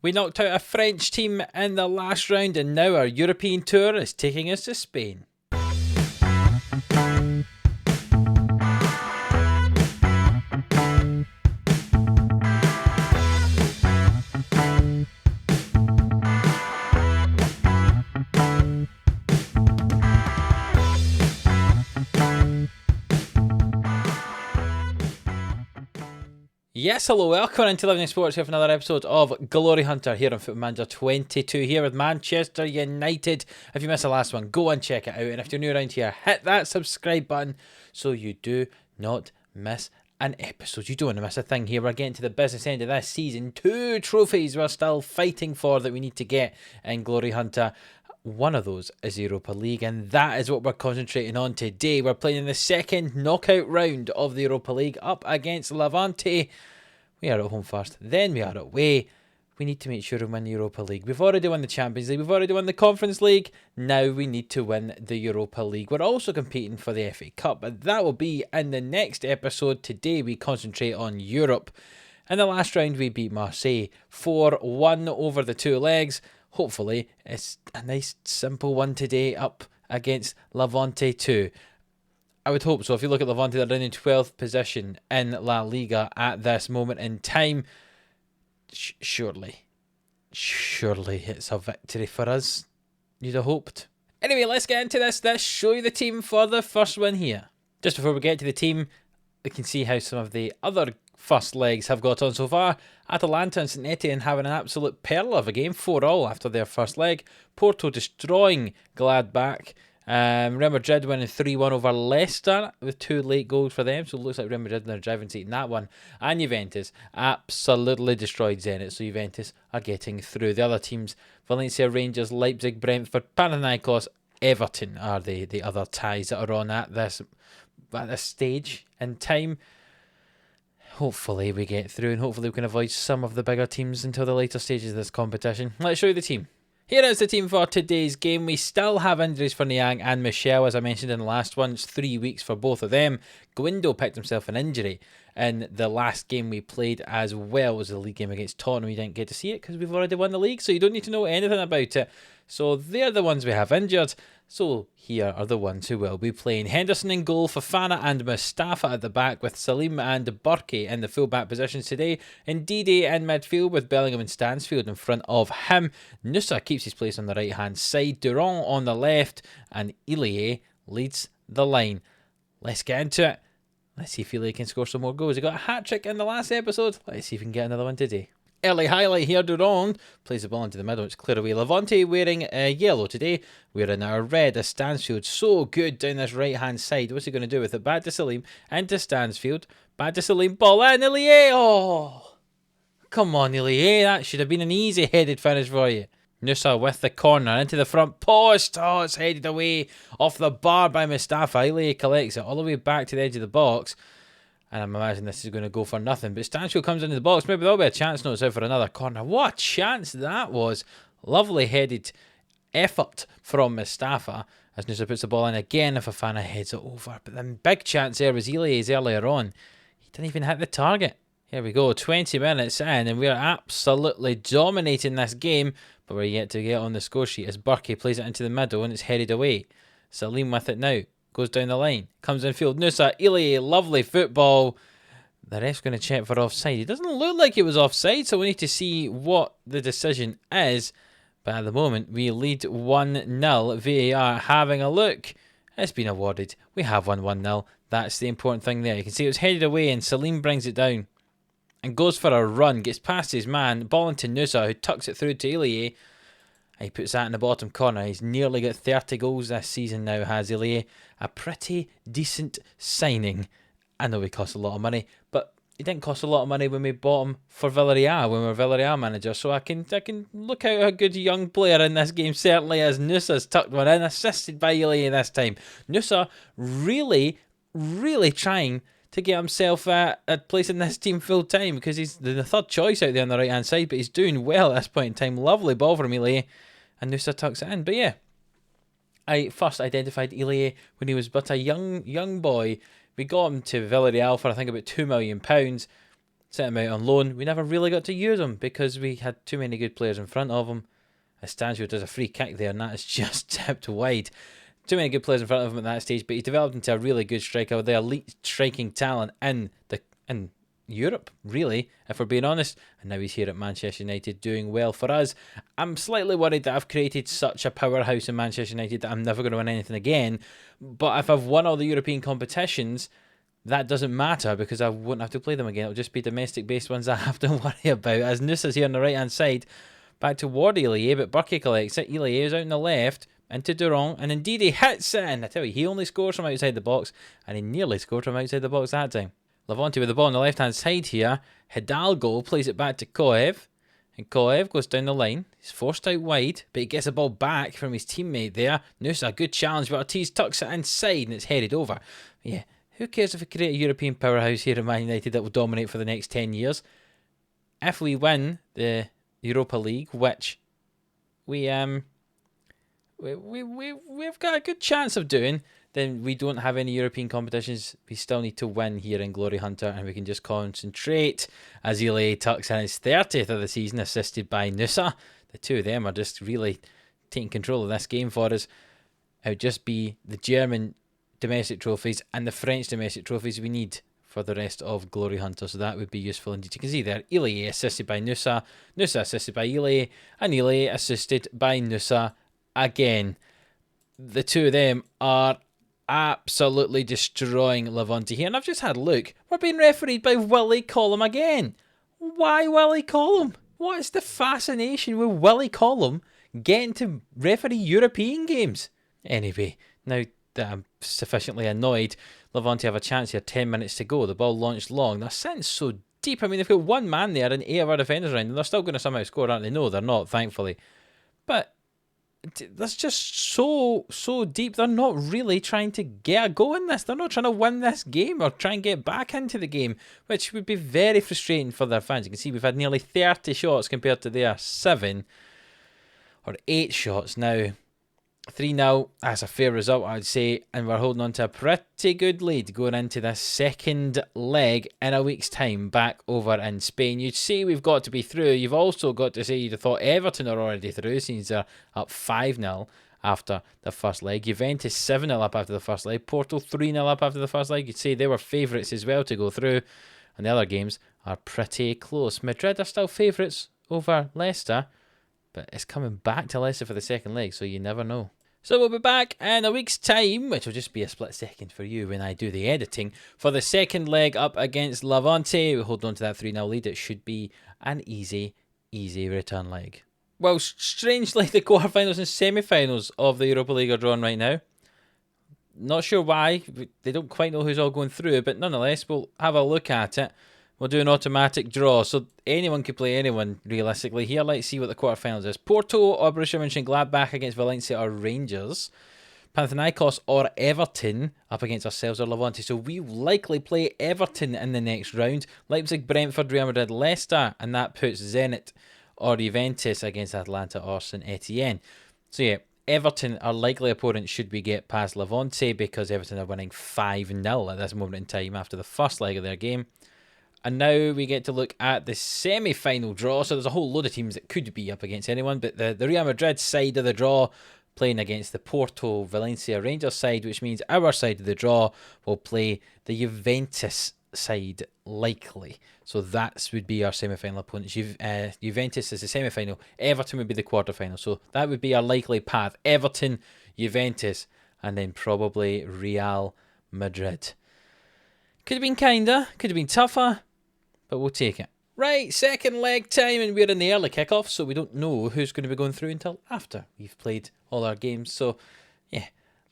We knocked out a French team in the last round, and now our European tour is taking us to Spain. Yes, hello, welcome into Living Sports here for another episode of Glory Hunter here on FM22 here with Manchester United. If you missed the last one, go and check it out. And if you're new around here, hit that subscribe button so you do not miss an episode. You don't want to miss a thing here. We're getting to the business end of this season. 2 trophies we're still fighting for that we need to get in Glory Hunter. One of those is Europa League, and that is what we're concentrating on today. We're playing in the second knockout round of the Europa League up against Levante. We are at home first, then we are away. We need to make sure we win the Europa League. We've already won the Champions League, we've already won the Conference League. Now we need to win the Europa League. We're also competing for the FA Cup, but that will be in the next episode. Today we concentrate on Europe. In the last round we beat Marseille 4-1 over the 2 legs. Hopefully it's a nice simple one today up against Levante 2. I would hope so. If you look at Levante, they're in 12th position in La Liga at this moment in time. Surely it's a victory for us, you'd have hoped. Anyway, let's get into this. Let's show you the team for the first one here. Just before we get to the team, we can see how some of the other first legs have got on so far. Atalanta and St Etienne having an absolute pearl of a game, 4-4 after their first leg. Porto destroying Gladbach. Real Madrid winning 3-1 over Leicester with 2 late goals for them, so it looks like Real Madrid in their driving seat in that one. And Juventus absolutely destroyed Zenit, so Juventus are getting through. The other teams, Valencia, Rangers, Leipzig, Brentford, Panathinaikos, Everton are the other ties that are on at this stage in time. Hopefully we get through, and hopefully we can avoid some of the bigger teams until the later stages of this competition. Let's show you the team. Here is the team for today's game. We still have injuries for Niang and Michel, as I mentioned in the last one. It's 3 weeks for both of them. Guindo picked himself an injury in the last game we played, as well as the league game against Tottenham. We didn't get to see it because we've already won the league, so you don't need to know anything about it. So they're the ones we have injured. So here are the ones who will be playing. Henderson in goal, Fofana and Mustafa at the back, with Salim and Burke in the full-back positions today. Ndidi in midfield with Bellingham and Stansfield in front of him. Nusa keeps his place on the right-hand side. Durand on the left, and Ilie leads the line. Let's get into it. Let's see if Ilie can score some more goals. He got a hat-trick in the last episode. Let's see if we can get another one today. Early highlight here, Durand plays the ball into the middle, it's clear away. Levante wearing yellow today, we're in our red as Stansfield. So good down this right hand side. What's he going to do with it? Back to Salim, into Stansfield, back to Salim, ball in, Ilie! Oh, come on Ilie, that should have been an easy headed finish for you. Nusa with the corner, into the front post. Oh, it's headed away off the bar by Mustafa. Ilie collects it all the way back to the edge of the box. And I'm imagining this is going to go for nothing. But Stansfield comes into the box. Maybe there'll be a chance now. It's out for another corner. What a chance that was. Lovely headed effort from Mustafa. As Nusa puts the ball in again, if Fofana heads it over. But the big chance there was Ilie's earlier on. He didn't even hit the target. Here we go. 20 minutes in. And we're absolutely dominating this game. But we're yet to get on the score sheet as Burke plays it into the middle and it's headed away. Salim with it now. Goes down the line, comes in field. Nusa, Ilie, lovely football. The ref's going to check for offside. It doesn't look like it was offside, so we need to see what the decision is. But at the moment, we lead 1-0. VAR having a look. It's been awarded. We have won 1-0. That's the important thing there. You can see it was headed away and Salim brings it down and goes for a run. Gets past his man. Ball into Nusa, who tucks it through to Ilie. He puts that in the bottom corner. He's nearly got 30 goals this season now, has Ilie. A pretty decent signing. I know he cost a lot of money, but he didn't cost a lot of money when we bought him for Villarreal, when we were Villarreal manager. So I can look out a good young player in this game, certainly, as Nusa's tucked one in, assisted by Ilie this time. Nusa really trying to get himself a place in this team full time, because he's the third choice out there on the right hand side, but he's doing well at this point in time. Lovely ball from Ilie, and Nusa tucks it in. But yeah, I first identified Ilie when he was but a young boy. We got him to Villarreal for I think about £2 million. sent him out on loan. We never really got to use him because we had too many good players in front of him. Estancio does a free kick there, and that is just tipped wide. Too many good players in front of him at that stage, but he developed into a really good striker with the elite striking talent in Europe, really, if we're being honest. And now he's here at Manchester United doing well for us. I'm slightly worried that I've created such a powerhouse in Manchester United that I'm never going to win anything again. But if I've won all the European competitions, that doesn't matter because I won't have to play them again. It'll just be domestic-based ones I have to worry about. As Nusa's here on the right-hand side, back toward Ilie, but Burke collects it. Ilie is out on the left, into Durand, and indeed he hits it. And I tell you, he only scores from outside the box, and he nearly scored from outside the box that time. Levante with the ball on the left-hand side here. Hidalgo plays it back to Koev, and Koev goes down the line. He's forced out wide, but he gets the ball back from his teammate there. Nusa, good challenge, but Ortiz tucks it inside, and it's headed over. Yeah, who cares if we create a European powerhouse here at Man United that will dominate for the next 10 years? If we win the Europa League, which we've got a good chance of doing, then we don't have any European competitions. We still need to win here in Glory Hunter, and we can just concentrate as Ilie tucks in his 30th of the season, assisted by Nusa. The two of them are just really taking control of this game for us. It would just be the German domestic trophies and the French domestic trophies we need for the rest of Glory Hunter, so that would be useful indeed. You can see there, Ilie assisted by Nusa, Nusa assisted by Ilie, and Ilie assisted by Nusa again. The two of them are absolutely destroying Levante here, and I've just had a look. We're being refereed by Willie Collum again. Why Willie Collum? What is the fascination with Willie Collum getting to referee European games? Anyway, now that I'm sufficiently annoyed, Levante have a chance here, 10 minutes to go. The ball launched long. They're sitting so deep. I mean, they've got one man there and 8 of our defenders around, and they're still going to somehow score, aren't they? No, they're not, thankfully. But that's just so deep. They're not really trying to get a go in this. They're not trying to win this game or try and get back into the game, which would be very frustrating for their fans. You can see we've had nearly 30 shots compared to their 7 or 8 shots now. 3-0, that's a fair result, I'd say, and we're holding on to a pretty good lead going into this second leg in a week's time back over in Spain. You'd say we've got to be through. You've also got to say you'd have thought Everton are already through since they're up 5-0 after the first leg. Juventus 7-0 up after the first leg. Porto 3-0 up after the first leg. You'd say they were favourites as well to go through, and the other games are pretty close. Madrid are still favourites over Leicester, but it's coming back to Leicester for the second leg, so you never know. So we'll be back in a week's time, which will just be a split second for you when I do the editing, for the second leg up against Levante. We hold on to that 3-0 lead. It should be an easy return leg. Well, strangely, the quarterfinals and semi-finals of the Europa League are drawn right now. Not sure why. They don't quite know who's all going through, but nonetheless, we'll have a look at it. We'll do an automatic draw, so anyone could play anyone, realistically. Here, let's see what the quarterfinals is. Porto or Borussia Mönchengladbach against Valencia or Rangers. Panathinaikos or Everton up against ourselves or Levante. So we likely play Everton in the next round. Leipzig, Brentford, Real Madrid, Leicester, and that puts Zenit or Juventus against Atlanta or St Etienne. So yeah, Everton, our likely opponent should we get past Levante, because Everton are winning 5-0 at this moment in time after the first leg of their game. And now we get to look at the semi-final draw. So there's a whole load of teams that could be up against anyone, but the Real Madrid side of the draw playing against the Porto, Valencia, Rangers side, which means our side of the draw will play the Juventus side, likely. So that would be our semi-final opponents. Juventus is the semi-final. Everton would be the quarter-final. So that would be our likely path. Everton, Juventus, and then probably Real Madrid. Could have been kinder, could have been tougher, but we'll take it. Right, second leg time, and we're in the early kickoff, so we don't know who's going to be going through until after we've played all our games. So, yeah,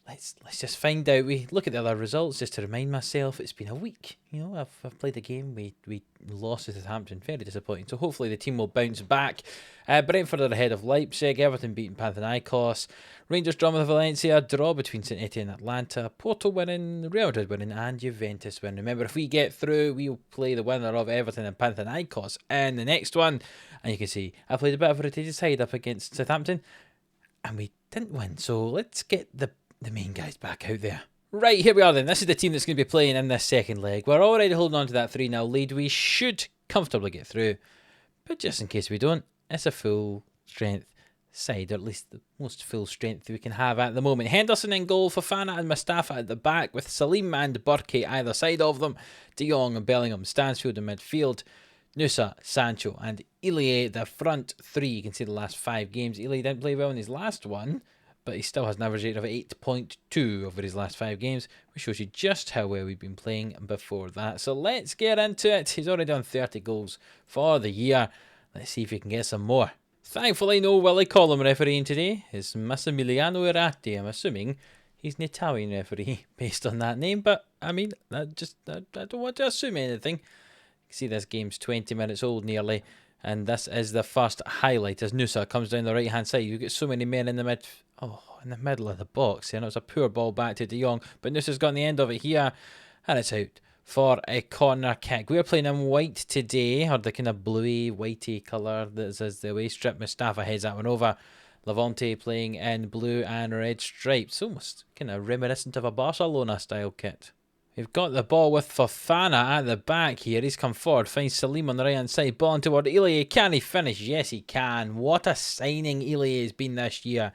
let's just find out. We look at the other results just to remind myself it's been a week. You know, I've played the game. We lost to Southampton, very disappointing. So hopefully the team will bounce back. Brentford are ahead of Leipzig. Everton beating Panathinaikos. Rangers draw with Valencia. Draw between St Etienne and Atlanta. Porto winning. Real Madrid winning, and Juventus winning. Remember, if we get through, we'll play the winner of Everton and Panathinaikos in the next one. And you can see I played a bit of a rotated side up against Southampton, and we didn't win. So let's get the main guys back out there. Right, here we are then. This is the team that's going to be playing in this second leg. We're already holding on to that 3-0 lead. We should comfortably get through. But just in case we don't, it's a full strength side, or at least the most full strength we can have at the moment. Henderson in goal, Fofana and Mustafa at the back, with Salim and Burke either side of them. De Jong and Bellingham, Stansfield in midfield. Nusa, Sancho and Ilie, the front three. You can see the last 5 games. Ilie didn't play well in his last one, but he still has an average rate of 8.2 over his last 5 games, which shows you just how well we've been playing before that. So let's get into it. He's already done 30 goals for the year. Let's see if he can get some more. Thankfully, no Willie Collum refereeing today. It's Massimiliano Irati. I'm assuming he's an Italian referee based on that name, but I mean, I don't want to assume anything. You can see this game's 20 minutes old nearly, and this is the first highlight as Nusa comes down the right hand side. You get so many men in the middle of the box, and it was a poor ball back to De Jong, but Nusa's got the end of it here, and it's out for a corner kick. We're playing in white today, or the kind of bluey, whitey colour that is the away strip. Mustafa heads that one over. Levante playing in blue and red stripes, almost kind of reminiscent of a Barcelona style kit. We've got the ball with Fofana at the back here. He's come forward, finds Salim on the right hand side, ball toward Ilie. Can he finish? Yes, he can. What a signing Ilie has been this year.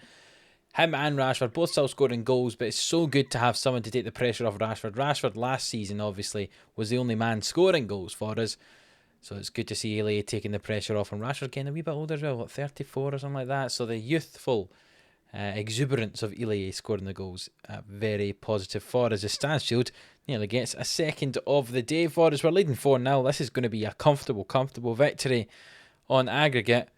Him and Rashford both still scoring goals, but it's so good to have someone to take the pressure off Rashford. Rashford last season, obviously, was the only man scoring goals for us. So it's good to see Ilie taking the pressure off. And Rashford getting a wee bit older as well, what, 34 or something like that. So the youthful exuberance of Ilie scoring the goals, very positive for us. As Stansfield nearly gets a second of the day for us. We're leading 4-0. This is going to be a comfortable victory on aggregate.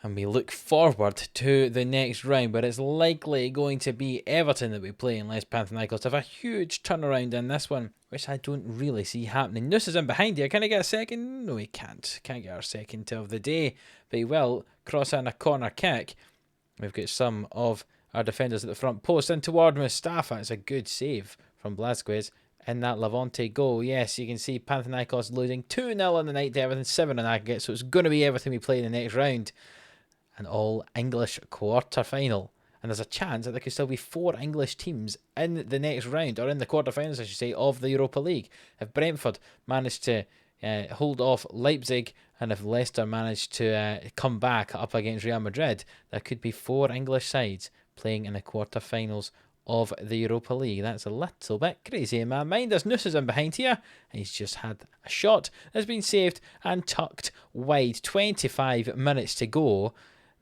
And we look forward to the next round, but it's likely going to be Everton that we play unless Panathinaikos have a huge turnaround in this one, which I don't really see happening. Nusa's in behind here. Can he get a second? No, he can't. Can't get our second of the day, but he will cross in a corner kick. We've got some of our defenders at the front post in toward Mustafa. It's a good save from Blazquez in that Levante goal. Yes, you can see Panathinaikos losing 2-0 on the night to Everton, 7 on aggregate, so it's going to be Everton we play in the next round. An all-English quarter-final. And there's a chance that there could still be 4 English teams in the next round, or in the quarter-finals, I should say, of the Europa League. If Brentford managed to hold off Leipzig, and if Leicester managed to come back up against Real Madrid, there could be 4 English sides playing in the quarter-finals of the Europa League. That's a little bit crazy in my mind. There's Nusa's in behind here, and he's just had a shot that's been saved and tucked wide. 25 minutes to go.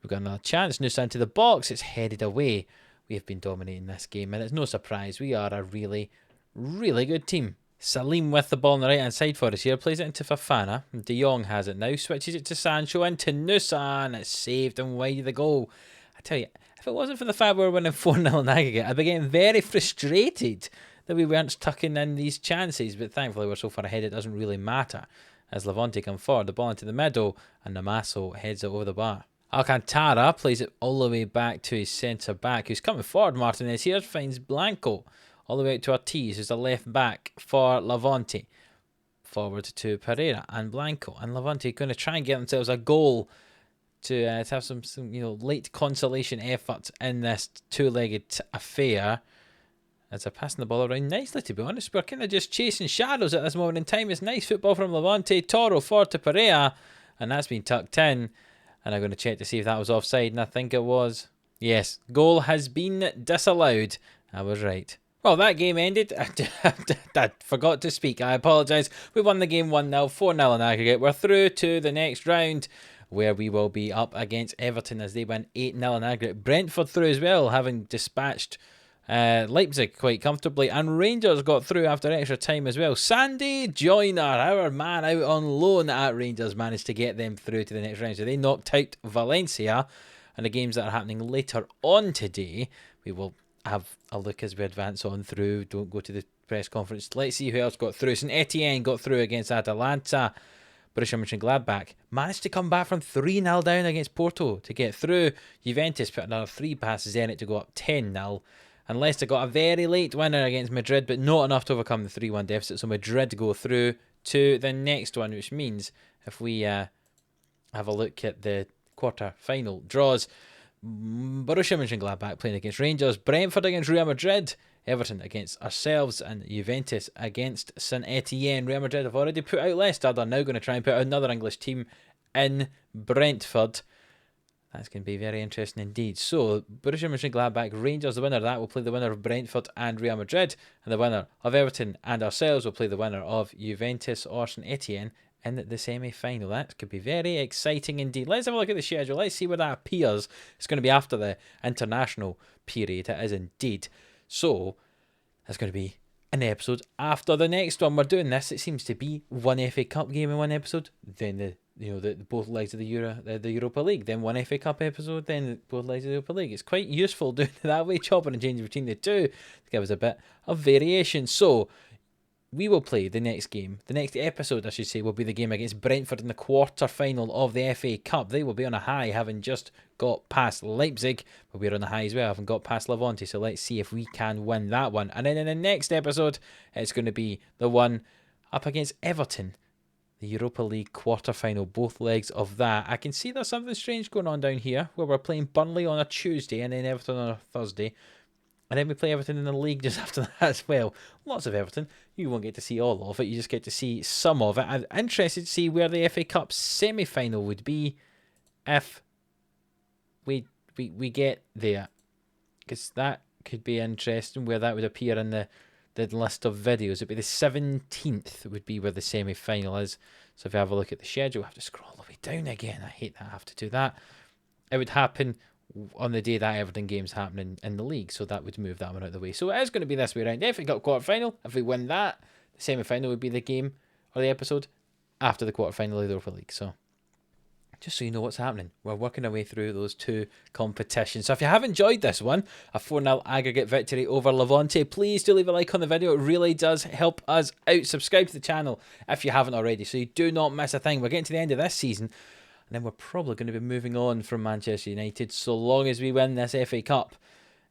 We've got another chance. Nusa into the box. It's headed away. We have been dominating this game, and it's no surprise. We are a really, really good team. Salim with the ball on the right-hand side for us here. Plays it into Fofana. De Jong has it now. Switches it to Sancho. Into Nusa, and it's saved and wide of the goal. I tell you, if it wasn't for the fact we were winning 4-0 in aggregate, I'd be getting very frustrated that we weren't tucking in these chances. But thankfully, we're so far ahead, it doesn't really matter. As Levante come forward, the ball into the middle, and Namaso heads it over the bar. Alcantara plays it all the way back to his centre-back, who's coming forward. Martinez here finds Blanco all the way out to Ortiz, who's the left-back for Levante. Forward to Pereira and Blanco. And Levante going to try and get themselves a goal to have some late consolation effort in this two-legged affair. As they're passing the ball around nicely, to be honest. We're kind of just chasing shadows at this moment in time. It's nice football from Levante. Toro forward to Pereira, and that's been tucked in. And I'm going to check to see if that was offside, and I think it was. Yes, goal has been disallowed. I was right. Well, that game ended. I forgot to speak. I apologise. We won the game 1-0, 4-0 in aggregate. We're through to the next round, where we will be up against Everton as they win 8-0 in aggregate. Brentford through as well, having dispatched Leipzig quite comfortably, and Rangers got through after extra time as well. Sandy Joyner, our man out on loan at Rangers, managed to get them through to the next round. So they knocked out Valencia, and the games that are happening later on today, we will have a look as we advance on through. Don't go to the press conference. Let's see who else got through. St Etienne got through against Atalanta. Borussia Mönchengladbach managed to come back from 3-0 down against Porto to get through. Juventus put another 3 past Zenit to go up 10-0. And Leicester got a very late winner against Madrid, but not enough to overcome the 3-1 deficit. So Madrid go through to the next one, which means if we have a look at the quarter-final draws, Borussia Mönchengladbach playing against Rangers, Brentford against Real Madrid, Everton against ourselves, and Juventus against St Etienne. Real Madrid have already put out Leicester. They're now going to try and put out another English team in Brentford. That's going to be very interesting indeed. So, Borussia Mönchengladbach, Rangers, the winner of that will play the winner of Brentford and Real Madrid, and the winner of Everton and ourselves will play the winner of Juventus or St Etienne in the semi-final. That could be very exciting indeed. Let's have a look at the schedule. Let's see where that appears. It's going to be after the international period. It is indeed. So, it's going to be an episode after the next one. We're doing this. It seems to be one FA Cup game in one episode. Then the both legs of the Europa League, then one FA Cup episode, then both legs of the Europa League. It's quite useful doing it that way, chopping and changing between the two to give us a bit of variation. So we will play the next game. The next episode, I should say, will be the game against Brentford in the quarter-final of the FA Cup. They will be on a high, having just got past Leipzig, but we're on a high as well, having got past Levante. So let's see if we can win that one. And then in the next episode, it's going to be the one up against Everton, the Europa League quarter-final, both legs of that. I can see there's something strange going on down here, where we're playing Burnley on a Tuesday and then Everton on a Thursday. And then we play Everton in the league just after that as well. Lots of Everton. You won't get to see all of it. You just get to see some of it. I'm interested to see where the FA Cup semi-final would be if we get there. Because that could be interesting, where that would appear in the list of videos. It'd be the 17th would be where the semi-final is. So if you have a look at the schedule, I have to scroll all the way down again. I hate that I have to do that. It would happen on the day that Everton game's happening in the league, so that would move that one out of the way. So it is going to be this way around. The FA Cup quarter-final, if we win that, the semi-final would be the game or the episode after the quarter-final of the Europa League. So just so you know what's happening, we're working our way through those two competitions. So if you have enjoyed this one, a 4-0 aggregate victory over Levante, please do leave a like on the video. It really does help us out. Subscribe to the channel if you haven't already, so you do not miss a thing. We're getting to the end of this season, and then we're probably going to be moving on from Manchester United so long as we win this FA Cup.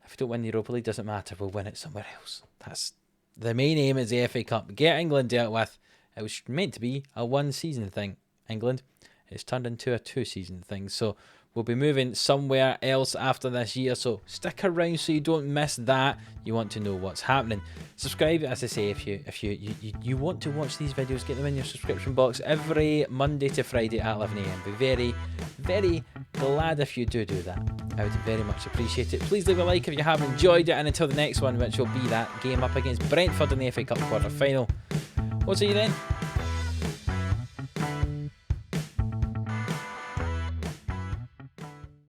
If we don't win the Europa League, doesn't matter. We'll win it somewhere else. That's the main aim, is the FA Cup. Get England dealt with. It was meant to be a one-season thing, England. It's turned into a 2-season thing. So we'll be moving somewhere else after this year. So stick around so you don't miss that. You want to know what's happening. Subscribe, as I say, if you want to watch these videos, get them in your subscription box every Monday to Friday at 11 AM. Be very, very glad if you do that. I would very much appreciate it. Please leave a like if you have enjoyed it. And until the next one, which will be that game up against Brentford in the FA Cup quarter-final, we'll see you then.